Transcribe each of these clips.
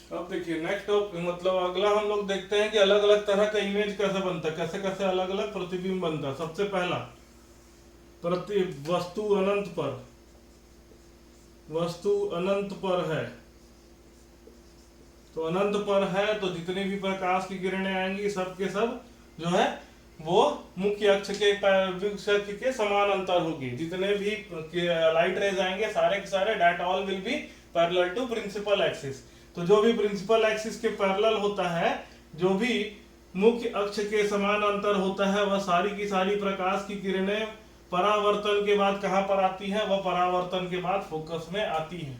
अब देखिए नेक्स्ट मतलब अगला हम लोग देखते हैं कि अलग अलग तरह का इमेज कैसे बनता है, कैसे कैसे अलग अलग प्रतिबिंब बनता है। सबसे पहला, प्रति वस्तु अनंत पर, वस्तु अनंत पर है, तो अनंत पर है तो जितनी भी प्रकाश की किरणें आएंगी सब के सब जो है वो मुख्य अक्ष के समान अंतर होगी। जितने भी लाइट रेज आएंगे सारे के सारे that all will be parallel to principal axis. तो जो भी प्रिंसिपल एक्सिस के पैरेलल होता है, जो भी मुख्य अक्ष के समान अंतर होता है, वह सारी की सारी प्रकाश की किरणें परावर्तन के बाद कहां पर आती है, वह परावर्तन के बाद फोकस में आती है।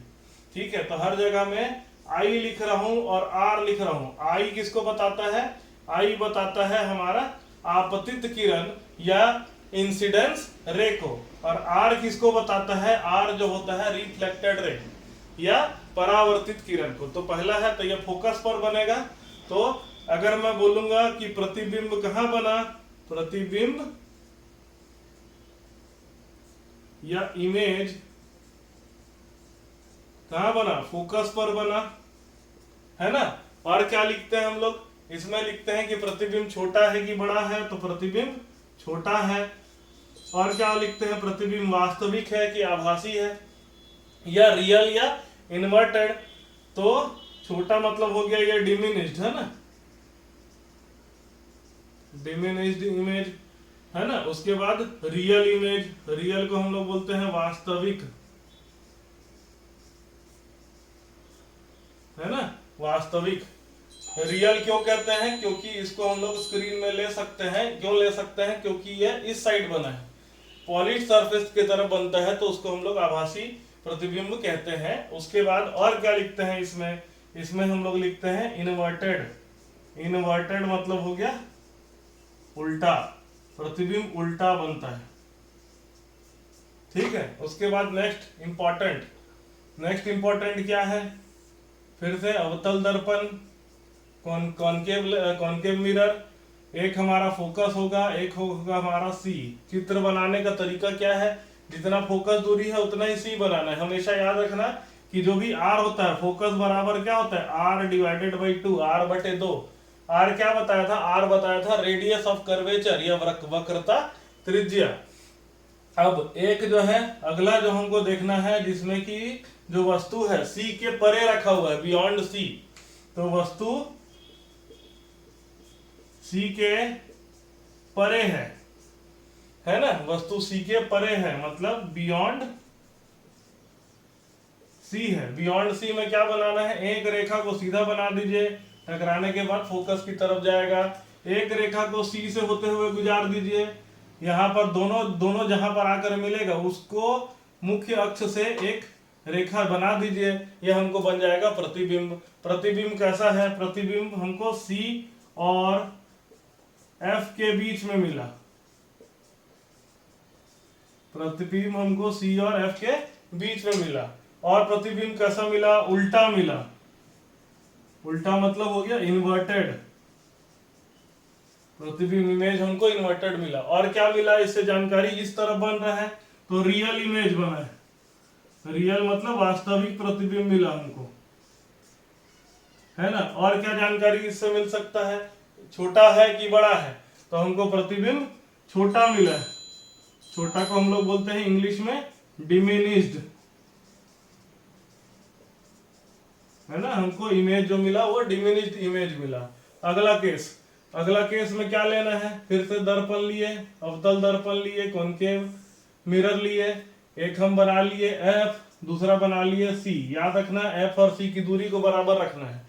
ठीक है, तो हर जगह में आई लिख रहा हूं और आर लिख रहा हूं। आई किसको बताता है, आई बताता है हमारा आपतित किरण या इंसिडेंस रे को, और आर किसको बताता है, आर जो होता है रिफ्लेक्टेड रे या परावर्तित किरण को। तो पहला है तो यह फोकस पर बनेगा। तो अगर मैं बोलूंगा कि प्रतिबिंब कहां बना, प्रतिबिंब या इमेज कहां बना, फोकस पर बना, है ना। और क्या लिखते हैं हम लोग, इसमें लिखते हैं कि प्रतिबिंब छोटा है कि बड़ा है, तो प्रतिबिंब छोटा है। और क्या लिखते हैं, प्रतिबिंब वास्तविक है कि आभासी है, या रियल या इन्वर्टेड। तो छोटा मतलब हो गया ये डिमिनिश्ड, है ना, डिमिनिश्ड इमेज, है ना। उसके बाद रियल इमेज, रियल को हम लोग बोलते हैं वास्तविक, है ना, वास्तविक। रियल क्यों कहते हैं, क्योंकि इसको हम लोग स्क्रीन में ले सकते हैं। क्यों ले सकते हैं, क्योंकि यह इस साइड बना है, पॉलिश सरफेस की तरफ बनता है, तो उसको हम लोग आभासी प्रतिबिंब कहते हैं। उसके बाद और क्या लिखते हैं इसमें, इसमें हम लोग लिखते हैं इन्वर्टेड। इन्वर्टेड मतलब हो गया उल्टा, प्रतिबिंब उल्टा बनता है। ठीक है, उसके बाद नेक्स्ट इंपॉर्टेंट, नेक्स्ट इंपॉर्टेंट क्या है, फिर से अवतल दर्पण, कॉनकेव मिरर, एक हमारा फोकस होगा, एक होगा हमारा सी। चित्र बनाने का तरीका क्या है, जितना फोकस दूरी है उतना ही सी बनाना है। हमेशा याद रखना कि जो भी आर होता है, फोकस बराबर क्या होता है, आर डिवाइडेड बाई 2, आर बटे 2। आर क्या बताया था, आर बताया था रेडियस ऑफ कर्वेचर या वक्रता त्रिज्या। अब एक जो है अगला जो हमको देखना है, जिसमें कि जो वस्तु है सी के परे रखा हुआ है, बियॉन्ड सी। तो वस्तु सी के परे है ना, वस्तु सी के परे है मतलब बियॉन्ड सी है। बियॉन्ड सी में क्या बनाना है, एक रेखा को सीधा बना दीजिए, टकराने के बाद फोकस की तरफ जाएगा। एक रेखा को सी से होते हुए गुजार दीजिए, यहाँ पर दोनों दोनों जहां पर आकर मिलेगा उसको मुख्य अक्ष से एक रेखा बना दीजिए, यह हमको बन जाएगा प्रतिबिंब। प्रतिबिंब कैसा है, प्रतिबिंब हमको सी और एफ के बीच में मिला, प्रतिबिंब हमको सी और एफ के बीच में मिला। और प्रतिबिंब कैसा मिला, उल्टा मिला, उल्टा मतलब हो गया इन्वर्टेड, प्रतिबिंब इमेज हमको इन्वर्टेड मिला। और क्या मिला, इससे जानकारी इस तरफ बन रहा है तो रियल इमेज बना है, रियल मतलब वास्तविक प्रतिबिंब मिला हमको, है ना। और क्या जानकारी इससे मिल सकता है, छोटा है कि बड़ा है, तो हमको प्रतिबिंब छोटा मिला है। छोटा को हम लोग बोलते हैं इंग्लिश में डिमिनिश्ड, है ना। हमको इमेज जो मिला वो डिमिनिश्ड इमेज मिला। अगला केस, अगला केस में क्या लेना है, फिर से दर्पण लिए, अवतल दर्पण लिए, कॉनकेव मिरर लिए। एक हम बना लिए एफ, दूसरा बना लिए सी। याद रखना एफ और सी की दूरी को बराबर रखना है।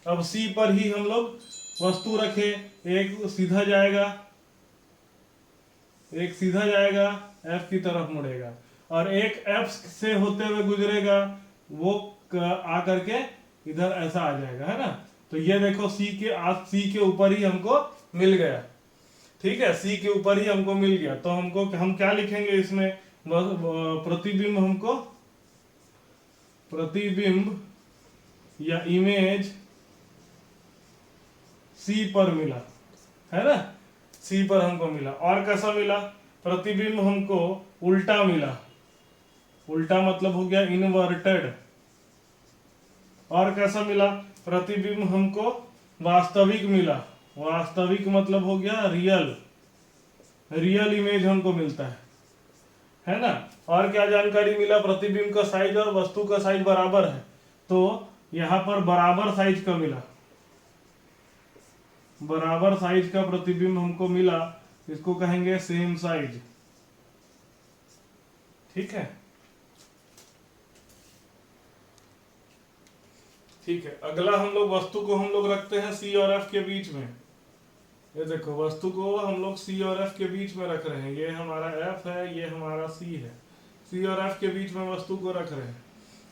अब सी पर ही हम लोग वस्तु रखे, एक सीधा जाएगा, एक सीधा जाएगा एफ की तरफ मुड़ेगा, और एक एफ से होते हुए गुजरेगा, वो आकर के इधर ऐसा आ जाएगा, है ना। तो ये देखो सी के ऊपर ही हमको मिल गया। ठीक है, सी के ऊपर ही हमको मिल गया। तो हमको हम क्या लिखेंगे इसमें, प्रतिबिंब हमको, प्रतिबिंब या इमेज सी पर मिला, है ना, सी पर हमको मिला। और कैसा मिला, प्रतिबिंब हमको उल्टा मिला, उल्टा मतलब हो गया इनवर्टेड। और कैसा मिला, प्रतिबिंब हमको वास्तविक मिला। वास्तविक मतलब हो गया रियल, रियल इमेज हमको मिलता है ना। और क्या जानकारी मिला, प्रतिबिंब का साइज और वस्तु का साइज बराबर है, तो यहां पर बराबर साइज का मिला, बराबर साइज का प्रतिबिंब हमको मिला, इसको कहेंगे सेम साइज। ठीक है, ठीक है। अगला हम लोग वस्तु को हम लोग रखते हैं सी और एफ के बीच में। ये देखो वस्तु को हम लोग सी और एफ के बीच में रख रहे हैं, ये हमारा एफ है, ये हमारा सी है। सी और एफ के बीच में वस्तु को रख रहे हैं।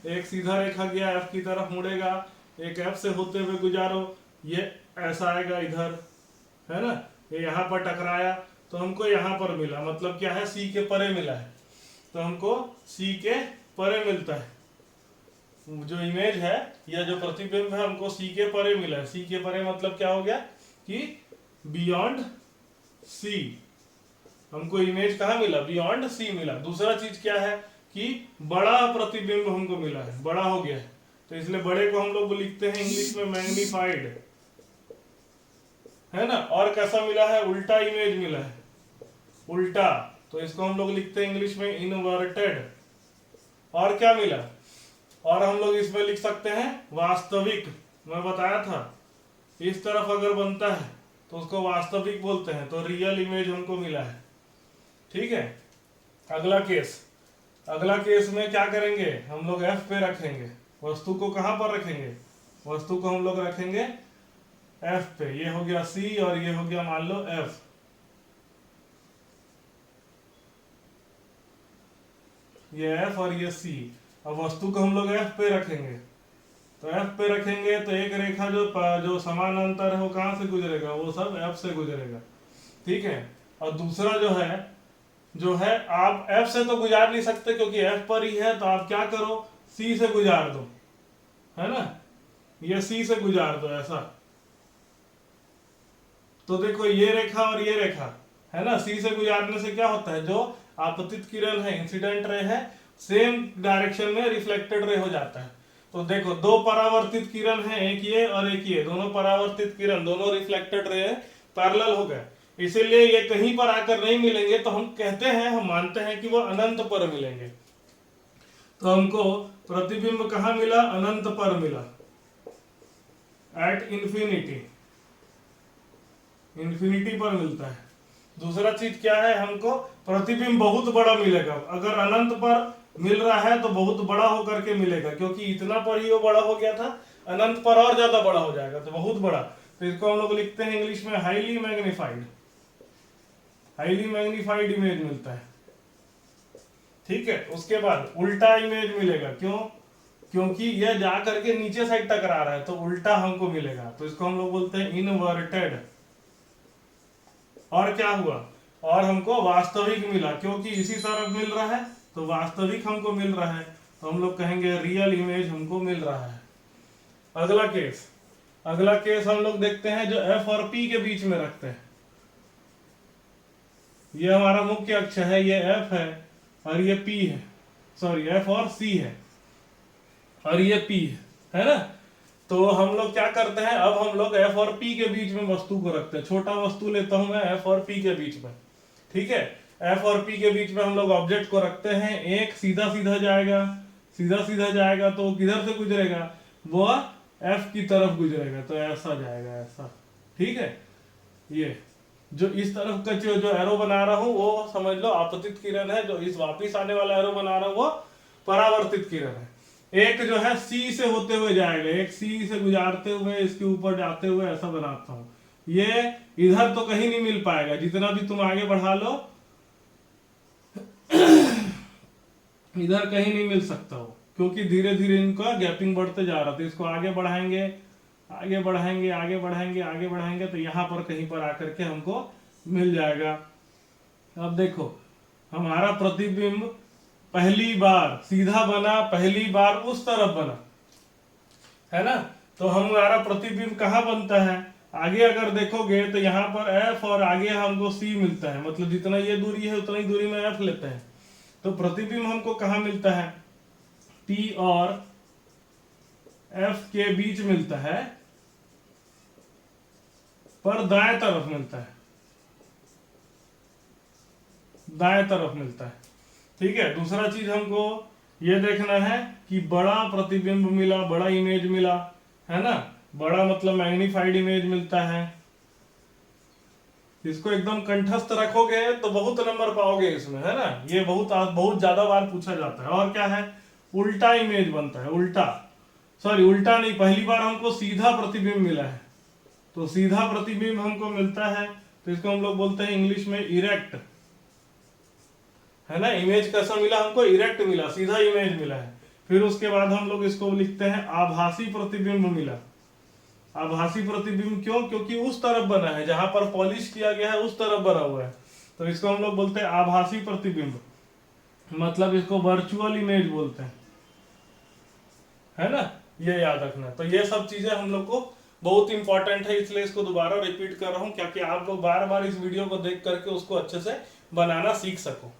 एक सीधा रेखा गया एफ की तरफ मुड़ेगा, एक एफ से होते हुए गुजारो, ये ऐसा आएगा इधर, है ना। ये यहाँ पर टकराया तो हमको यहाँ पर मिला, मतलब क्या है, सी के परे मिला है, तो हमको सी के परे मिलता है। जो इमेज है या जो प्रतिबिंब है हमको सी के परे मिला है। सी के परे मतलब क्या हो गया कि बियॉन्ड सी, हमको इमेज कहाँ मिला, बियॉन्ड सी मिला। दूसरा चीज क्या है कि बड़ा प्रतिबिंब हमको मिला है, बड़ा हो गया है, तो इसलिए बड़े को हम लोग लिखते हैं इंग्लिश में मैग्नीफाइड, है ना। और कैसा मिला है, उल्टा इमेज मिला है, उल्टा, तो इसको हम लोग लिखते हैं इंग्लिश में इनवर्टेड। और क्या मिला, और हम लोग इसमें लिख सकते हैं वास्तविक। मैं बताया था इस तरफ अगर बनता है तो उसको वास्तविक बोलते हैं, तो रियल इमेज हमको मिला है। ठीक है, अगला केस, अगला केस में क्या करेंगे, हम लोग एफ पे रखेंगे। वस्तु को कहां पर रखेंगे, वस्तु को हम लोग रखेंगे एफ पे। ये हो गया सी और ये हो गया मान लो एफ, ये एफ और ये सी। अब वस्तु को हम लोग एफ पे रखेंगे, तो एफ पे रखेंगे तो एक रेखा जो समानांतर है वो कहां से गुजरेगा, वो सब एफ से गुजरेगा। ठीक है, और दूसरा जो है आप एफ से तो गुजार नहीं सकते क्योंकि एफ पर ही है, तो आप क्या करो, सी से गुजार दो, है ना, ये सी से गुजार दो ऐसा। तो देखो ये रेखा और ये रेखा है ना, सी से गुजारने से क्या होता है, जो आपतित किरण है, इंसिडेंट रे है, सेम डायरेक्शन में रिफ्लेक्टेड रे हो जाता है। तो देखो दो परावर्तित किरण है, एक ये और एक ये, दोनों परावर्तित किरण, दोनों रिफ्लेक्टेड रे पैरेलल हो गए, इसीलिए ये कहीं पर आकर नहीं मिलेंगे, तो हम कहते हैं, हम मानते हैं कि वो अनंत पर मिलेंगे। तो हमको प्रतिबिंब कहां मिला, अनंत पर मिला, एट इंफिनिटी, इंफिनिटी पर मिलता है। दूसरा चीज क्या है, हमको प्रतिबिंब बहुत बड़ा मिलेगा। अगर अनंत पर मिल रहा है तो बहुत बड़ा होकर के मिलेगा, क्योंकि इतना पर ही वो बड़ा हो गया था, अनंत पर और ज्यादा बड़ा हो जाएगा, तो बहुत बड़ा। तो इसको हम लोग लिखते हैं इंग्लिश में highly magnified, highly magnified image मिलता है। ठीक है, उसके बाद उल्टा इमेज मिलेगा, क्यों, क्योंकि यह जा करके नीचे साइड टकरा रहा है, तो उल्टा हमको मिलेगा, तो इसको हम लोग बोलते हैं इनवर्टेड। और क्या हुआ, और हमको वास्तविक मिला, क्योंकि इसी तरफ मिल रहा है तो वास्तविक हमको मिल रहा है, तो हम लोग कहेंगे रियल इमेज हमको मिल रहा है। अगला केस, अगला केस हम लोग देखते हैं जो एफ और पी के बीच में रखते हैं। ये हमारा मुख्य अक्ष है, ये एफ है और ये पी है, सॉरी एफ और सी है और ये पी है ना। तो हम लोग क्या करते हैं, अब हम लोग एफ और पी के बीच में वस्तु को रखते हैं। छोटा वस्तु लेता हूं मैं एफ और पी के बीच में, ठीक है। एफ और पी के बीच में हम लोग ऑब्जेक्ट को रखते हैं, एक सीधा सीधा जाएगा, सीधा सीधा जाएगा तो किधर से गुजरेगा, वो एफ की तरफ गुजरेगा, तो ऐसा जाएगा, ऐसा। ठीक है, ये जो इस तरफ का जो एरो बना रहा हूं वो समझ लो आपतित किरण है, जो इस वापिस आने वाला एरो बना रहा हूं वो परावर्तित किरण है। एक जो है सी से होते हुए जाएगा, एक सी से गुजारते हुए इसके ऊपर जाते हुए ऐसा बनाता हूं। ये इधर तो कहीं नहीं मिल पाएगा, जितना भी तुम आगे बढ़ा लो इधर कहीं नहीं मिल सकता हो, क्योंकि धीरे धीरे इनका गैपिंग बढ़ते जा रहा था। इसको आगे बढ़ाएंगे, आगे बढ़ाएंगे, आगे बढ़ाएंगे, आगे बढ़ाएंगे, तो यहां पर कहीं पर आकर के हमको मिल जाएगा। अब देखो हमारा प्रतिबिंब पहली बार सीधा बना, पहली बार उस तरफ बना, है ना। तो हमारा प्रतिबिंब कहाँ बनता है, आगे अगर देखोगे तो यहाँ पर एफ और आगे हमको सी मिलता है, मतलब जितना ये दूरी है उतना ही दूरी में एफ लेते हैं। तो प्रतिबिंब हमको कहाँ मिलता है, पी और एफ के बीच मिलता है, पर दाएं तरफ मिलता है, दाएं तरफ मिलता है। ठीक है, दूसरा चीज हमको ये देखना है कि बड़ा प्रतिबिंब मिला, बड़ा इमेज मिला, है ना, बड़ा मतलब मैग्नीफाइड इमेज मिलता है। इसको एकदम कंठस्थ रखोगे तो बहुत नंबर पाओगे इसमें, है ना, ये बहुत ज्यादा बार पूछा जाता है। और क्या है, उल्टा इमेज बनता है, उल्टा, सॉरी उल्टा नहीं, पहली बार हमको सीधा प्रतिबिंब मिला है, तो सीधा प्रतिबिंब हमको मिलता है तो इसको हम लोग बोलते हैं इंग्लिश में इरेक्ट, है ना। इमेज कैसा मिला हमको, इरेक्ट मिला, सीधा इमेज मिला है। फिर उसके बाद हम लोग इसको लिखते हैं आभासी प्रतिबिंब मिला। आभासी प्रतिबिंब क्यों, क्योंकि उस तरफ बना है जहां पर पॉलिश किया गया है, उस तरफ बना हुआ है, तो इसको हम लोग बोलते हैं आभासी प्रतिबिंब, मतलब इसको वर्चुअल इमेज बोलते हैं, है ना, ये याद रखना। तो ये सब चीजें हम लोग को बहुत इंपॉर्टेंट है, इसलिए इसको दोबारा रिपीट कर रहा हूं, क्योंकि आप लोग बार बार इस वीडियो को देख करके उसको अच्छे से बनाना सीख सको।